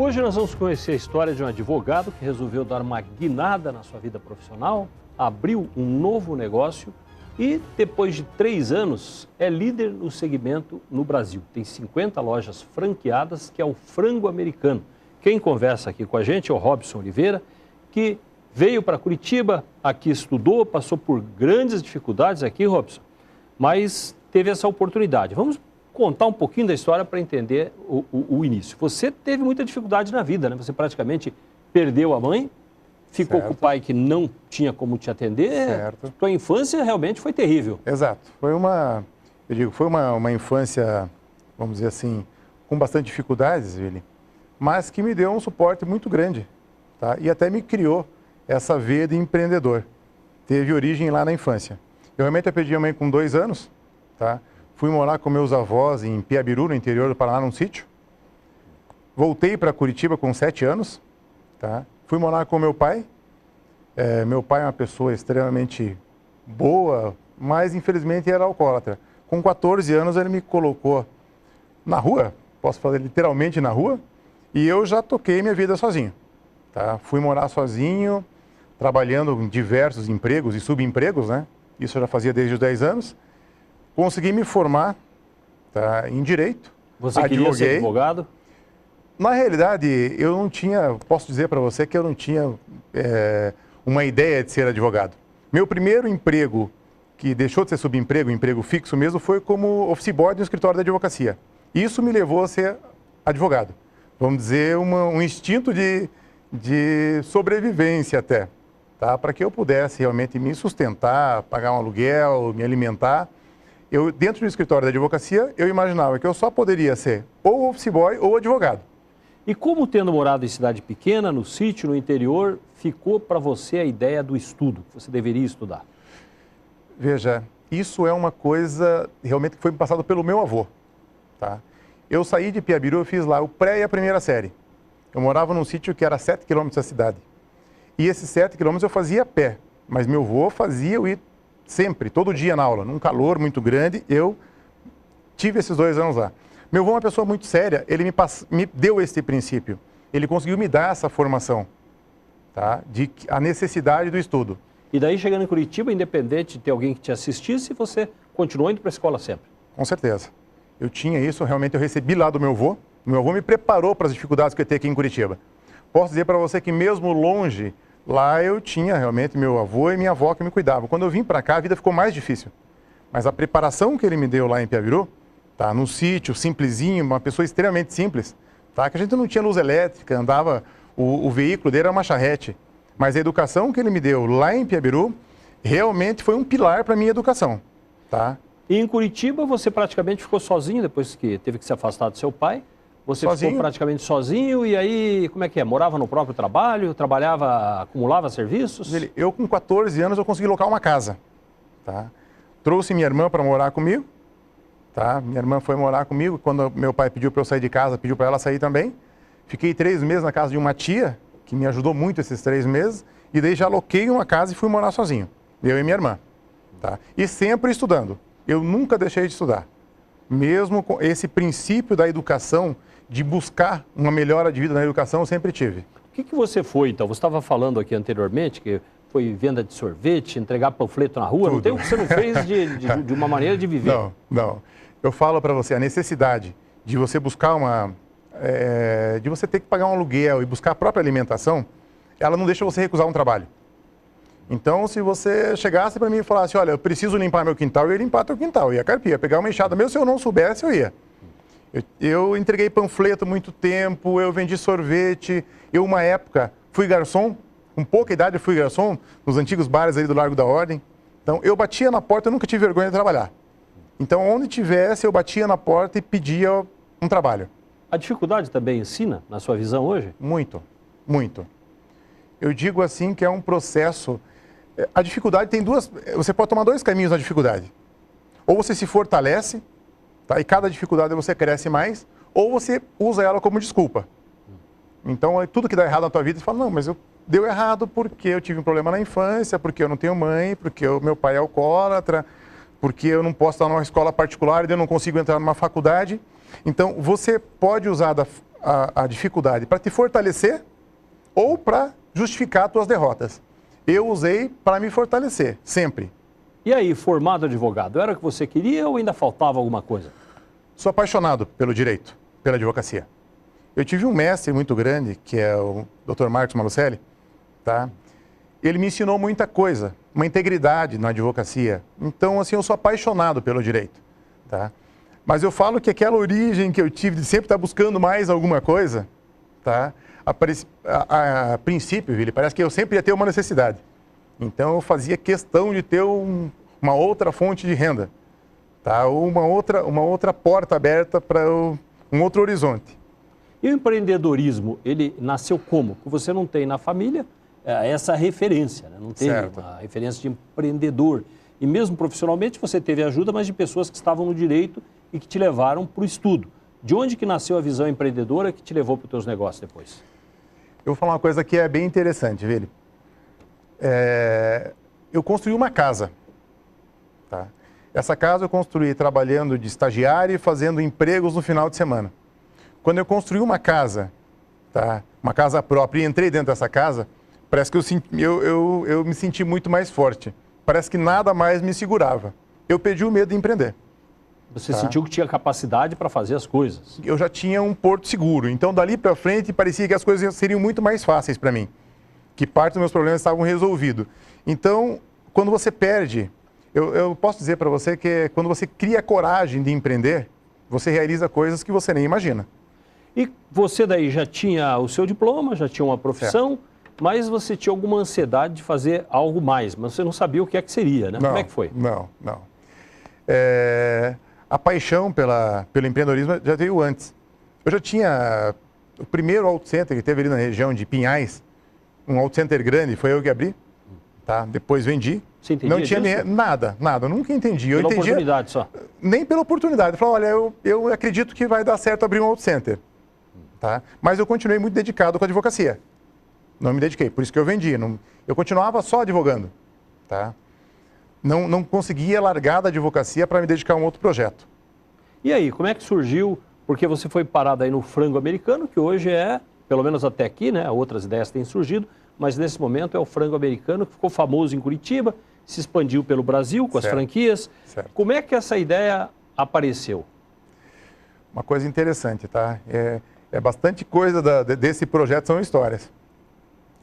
Hoje nós vamos conhecer a história de um advogado que resolveu dar uma guinada na sua vida profissional, abriu um novo negócio e, depois de 3 anos, é líder no segmento no Brasil. Tem 50 lojas franqueadas, que é o Frango Americano. Quem conversa aqui com a gente é o Robson Oliveira, que veio para Curitiba, aqui estudou, passou por grandes dificuldades aqui, Robson, mas teve essa oportunidade. Vamos contar um pouquinho da história para entender o início. Você teve muita dificuldade na vida, né? Você praticamente perdeu a mãe, ficou com o pai que não tinha como te atender. Certo. Tua infância realmente foi terrível. Exato. Foi uma infância, vamos dizer assim, com bastante dificuldades, Vili, mas que me deu um suporte muito grande, tá? E até me criou essa veia de empreendedor. Teve origem lá na infância. Eu realmente perdi a mãe com 2 anos, tá? Fui morar com meus avós em Piabiru, no interior do Paraná, num sítio. Voltei para Curitiba com 7 anos, tá? Fui morar com meu pai. Meu pai é uma pessoa extremamente boa, mas infelizmente era alcoólatra. Com 14 anos ele me colocou na rua, posso falar literalmente na rua, e eu já toquei minha vida sozinho, tá? Fui morar sozinho, trabalhando em diversos empregos e subempregos, né? Isso eu já fazia desde os 10 anos. Consegui me formar, tá, em Direito. Você queria ser advogado? Na realidade, eu não tinha, posso dizer para você que eu não tinha uma ideia de ser advogado. Meu primeiro emprego, que deixou de ser subemprego, emprego fixo mesmo, foi como office boy no escritório da advocacia. Isso me levou a ser advogado. Vamos dizer, um instinto de sobrevivência até, tá? Para que eu pudesse realmente me sustentar, pagar um aluguel, me alimentar. Eu, dentro do escritório da advocacia, eu imaginava que eu só poderia ser ou office boy ou advogado. E como, tendo morado em cidade pequena, no sítio, no interior, ficou para você a ideia do estudo, que você deveria estudar? Veja, isso é uma coisa realmente que foi passado pelo meu avô, tá? Eu saí de Piabiru, eu fiz lá o pré e a primeira série. Eu morava num sítio que era a 7 quilômetros da cidade. E esses 7 quilômetros eu fazia a pé, mas meu avô fazia eu ir sempre, todo dia na aula, num calor muito grande. Eu tive esses 2 anos lá. Meu avô é uma pessoa muito séria, ele me deu esse princípio. Ele conseguiu me dar essa formação, tá? A necessidade do estudo. E daí, chegando em Curitiba, independente de ter alguém que te assistisse, você continuou indo para a escola sempre? Com certeza. Eu tinha isso, realmente eu recebi lá do meu avô. Meu avô me preparou para as dificuldades que eu ia ter aqui em Curitiba. Posso dizer para você que mesmo longe, lá eu tinha realmente meu avô e minha avó que me cuidavam. Quando eu vim para cá, a vida ficou mais difícil. Mas a preparação que ele me deu lá em Piabiru, tá, no sítio, simplesinho, uma pessoa extremamente simples, tá, que a gente não tinha luz elétrica, andava, o veículo dele era uma charrete. Mas a educação que ele me deu lá em Piabiru, realmente foi um pilar para a minha educação, tá? E em Curitiba você praticamente ficou sozinho depois que teve que se afastar do seu pai? Você sozinho. Ficou praticamente sozinho e aí, como é que é? Morava no próprio trabalho, trabalhava, acumulava serviços? Eu com 14 anos eu consegui locar uma casa, tá? Trouxe minha irmã para morar comigo, tá? Minha irmã foi morar comigo, quando meu pai pediu para eu sair de casa, pediu para ela sair também. Fiquei 3 meses na casa de uma tia, que me ajudou muito esses 3 meses, e daí já aloquei uma casa e fui morar sozinho, eu e minha irmã, tá? E sempre estudando. Eu nunca deixei de estudar. Mesmo com esse princípio da educação, de buscar uma melhora de vida na educação, eu sempre tive. O que você foi, então? Você estava falando aqui anteriormente que foi venda de sorvete, entregar panfleto na rua. Tudo. Não tem o que você não fez de uma maneira de viver. Não. Eu falo para você, a necessidade de você buscar de você ter que pagar um aluguel e buscar a própria alimentação, ela não deixa você recusar um trabalho. Então, se você chegasse para mim e falasse, olha, eu preciso limpar meu quintal, eu ia limpar teu quintal, eu ia carpir, ia pegar uma enxada. Mesmo se eu não soubesse, eu ia. Eu entreguei panfleto muito tempo, eu vendi sorvete. Eu, uma época, fui garçom, com pouca idade eu fui garçom, nos antigos bares aí do Largo da Ordem. Então, eu batia na porta, eu nunca tive vergonha de trabalhar. Então, onde tivesse, eu batia na porta e pedia um trabalho. A dificuldade também ensina, na sua visão hoje? Muito, muito. Eu digo assim que é um processo... A dificuldade tem você pode tomar 2 caminhos na dificuldade. Ou você se fortalece, tá? E cada dificuldade você cresce mais, ou você usa ela como desculpa. Então, tudo que dá errado na tua vida, você fala, não, mas deu errado porque eu tive um problema na infância, porque eu não tenho mãe, porque meu pai é alcoólatra, porque eu não posso estar numa escola particular e eu não consigo entrar numa faculdade. Então, você pode usar a dificuldade para te fortalecer ou para justificar as tuas derrotas. Eu usei para me fortalecer, sempre. E aí, formado advogado, era o que você queria ou ainda faltava alguma coisa? Sou apaixonado pelo direito, pela advocacia. Eu tive um mestre muito grande, que é o Dr. Marcos Malucelli, tá? Ele me ensinou muita coisa, uma integridade na advocacia. Então, assim, eu sou apaixonado pelo direito, tá? Mas eu falo que aquela origem que eu tive de sempre estar buscando mais alguma coisa, tá? A princípio, Vili, parece que eu sempre ia ter uma necessidade. Então, eu fazia questão de ter uma outra fonte de renda, tá? Ou uma outra porta aberta para um outro horizonte. E o empreendedorismo, ele nasceu como? Porque você não tem na família essa referência, né? Não teve uma referência de empreendedor. E mesmo profissionalmente você teve ajuda, mas de pessoas que estavam no direito e que te levaram para o estudo. De onde que nasceu a visão empreendedora que te levou para os teus negócios depois? Eu vou falar uma coisa que é bem interessante, Vili. Eu construí uma casa, tá? Essa casa eu construí trabalhando de estagiário e fazendo empregos no final de semana. Quando eu construí uma casa, tá? Uma casa própria, e entrei dentro dessa casa, parece que eu me senti muito mais forte. Parece que nada mais me segurava. Eu perdi o medo de empreender. Você sentiu que tinha capacidade para fazer as coisas? Eu já tinha um porto seguro. Então, dali para frente, parecia que as coisas seriam muito mais fáceis para mim. Que parte dos meus problemas estavam resolvidos. Então, quando você perde, eu posso dizer para você que quando você cria coragem de empreender, você realiza coisas que você nem imagina. E você daí já tinha o seu diploma, já tinha uma profissão, mas você tinha alguma ansiedade de fazer algo mais, mas você não sabia o que é que seria, né? Não, como é que foi? Não. A paixão pelo empreendedorismo já veio antes. Eu já tinha o primeiro auto center que teve ali na região de Pinhais, um auto center grande, foi eu que abri, tá? Depois vendi. Você entendia não tinha disso? nada, eu nunca entendi. Pela oportunidade só? Nem pela oportunidade. Eu falei, olha, eu acredito que vai dar certo abrir um auto center, tá? Mas eu continuei muito dedicado com a advocacia. Não me dediquei, por isso que eu vendi. Eu continuava só advogando, tá? Não conseguia largar da advocacia para me dedicar a um outro projeto. E aí, como é que surgiu? Porque você foi parado aí no frango americano, que hoje é, pelo menos até aqui, né? Outras ideias têm surgido, mas nesse momento é o frango americano, que ficou famoso em Curitiba, se expandiu pelo Brasil com as franquias. Certo. Como é que essa ideia apareceu? Uma coisa interessante, tá? Bastante coisa desse projeto são histórias.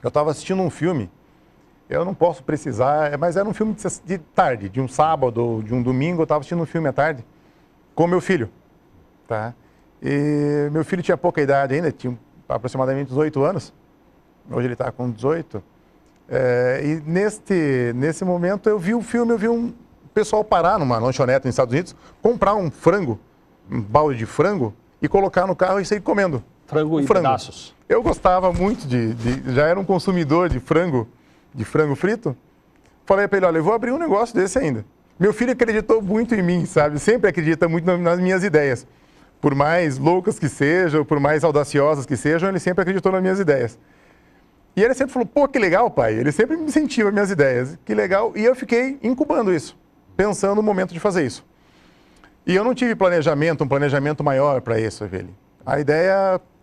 Eu estava assistindo um filme, eu não posso precisar, mas era um filme de tarde, de um sábado ou de um domingo, eu estava assistindo um filme à tarde com meu filho, tá? E meu filho tinha pouca idade ainda, tinha aproximadamente 18 anos, hoje ele está com 18, e nesse momento eu vi o filme, eu vi um pessoal parar numa lanchonete nos Estados Unidos, comprar um frango, um balde de frango, e colocar no carro e sair comendo. Frango em pedaços. Eu gostava muito já era um consumidor de frango frito. Falei para ele, olha, eu vou abrir um negócio desse ainda. Meu filho acreditou muito em mim, sabe? Sempre acredita muito nas minhas ideias. Por mais loucas que sejam, por mais audaciosas que sejam, ele sempre acreditou nas minhas ideias. E ele sempre falou, pô, que legal, pai. Ele sempre me incentiva as minhas ideias. Que legal. E eu fiquei incubando isso, pensando no momento de fazer isso. E eu não tive um planejamento maior para isso, velho.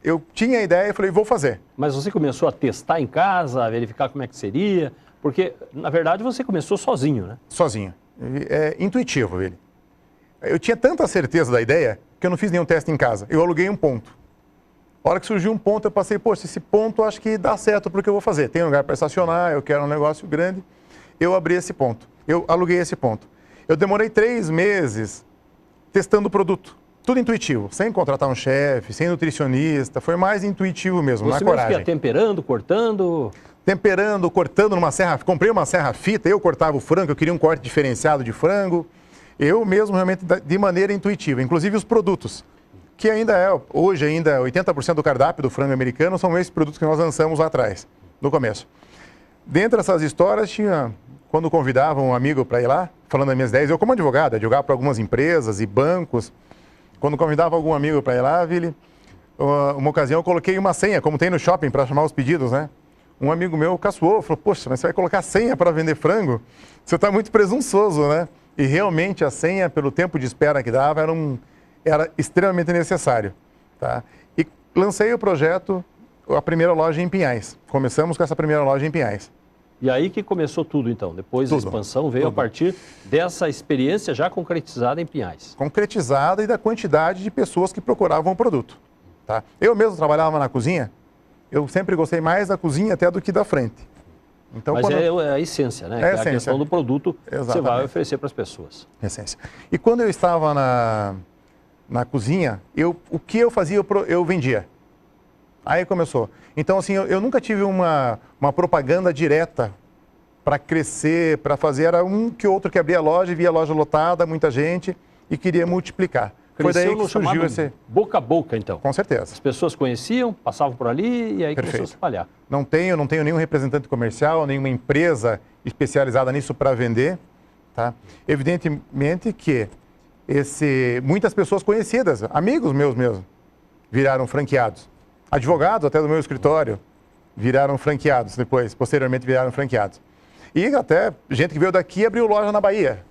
Eu tinha a ideia e falei, vou fazer. Mas você começou a testar em casa, a verificar como é que seria? Porque, na verdade, você começou sozinho, né? Sozinho. É intuitivo, ele. Eu tinha tanta certeza da ideia que eu não fiz nenhum teste em casa. Eu aluguei um ponto. A hora que surgiu um ponto, eu passei, poxa, esse ponto acho que dá certo para o que eu vou fazer. Tem um lugar para estacionar, eu quero um negócio grande. Eu abri esse ponto. Eu aluguei esse ponto. Eu demorei 3 meses testando o produto. Tudo intuitivo, sem contratar um chefe, sem nutricionista, foi mais intuitivo mesmo, na coragem. Você mesmo ia temperando, cortando? Temperando, cortando numa serra, comprei uma serra fita, eu cortava o frango, eu queria um corte diferenciado de frango. Eu mesmo realmente de maneira intuitiva, inclusive os produtos, que hoje ainda 80% do cardápio do frango americano são esses produtos que nós lançamos lá atrás, no começo. Dentre essas histórias quando convidava um amigo para ir lá, falando das minhas ideias, eu como advogado para algumas empresas e bancos, quando convidava algum amigo para ir lá, Vili, uma ocasião eu coloquei uma senha, como tem no shopping, para chamar os pedidos, né? Um amigo meu caçoou, falou, poxa, mas você vai colocar senha para vender frango? Você está muito presunçoso, né? E realmente a senha, pelo tempo de espera que dava, era extremamente necessário, tá? E lancei o projeto, a primeira loja em Pinhais. Começamos com essa primeira loja em Pinhais. E aí que começou tudo, então. Depois a expansão veio a partir dessa experiência já concretizada em Pinhais. Concretizada e da quantidade de pessoas que procuravam o produto. Tá? Eu mesmo trabalhava na cozinha, eu sempre gostei mais da cozinha até do que da frente. Então, mas é a essência, né? É a questão do produto que você vai oferecer para as pessoas. Essência. E quando eu estava na cozinha, o que eu fazia, eu vendia. Aí começou. Então, assim, eu nunca tive uma propaganda direta para crescer, para fazer. Era um que outro que abria a loja e via a loja lotada, muita gente, e queria multiplicar. Cresceu. Foi daí que surgiu esse... boca a boca, então. Com certeza. As pessoas conheciam, passavam por ali e aí começou a se espalhar. Não tenho nenhum representante comercial, nenhuma empresa especializada nisso para vender. Tá? Evidentemente que muitas pessoas conhecidas, amigos meus mesmo, viraram franqueados. Advogados até do meu escritório viraram franqueados depois, posteriormente viraram franqueados. E até gente que veio daqui abriu loja na Bahia.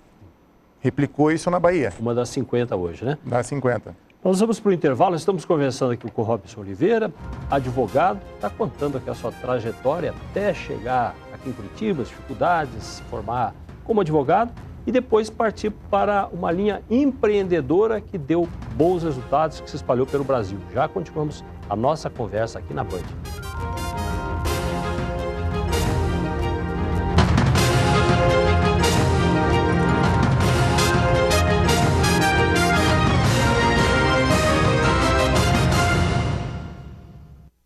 Replicou isso na Bahia. Uma das 50 hoje, né? Das 50. Nós vamos para o intervalo, estamos conversando aqui com o Robson Oliveira, advogado, está contando aqui a sua trajetória até chegar aqui em Curitiba, as dificuldades, se formar como advogado e depois partir para uma linha empreendedora que deu bons resultados, que se espalhou pelo Brasil. Já continuamos a nossa conversa aqui na Band.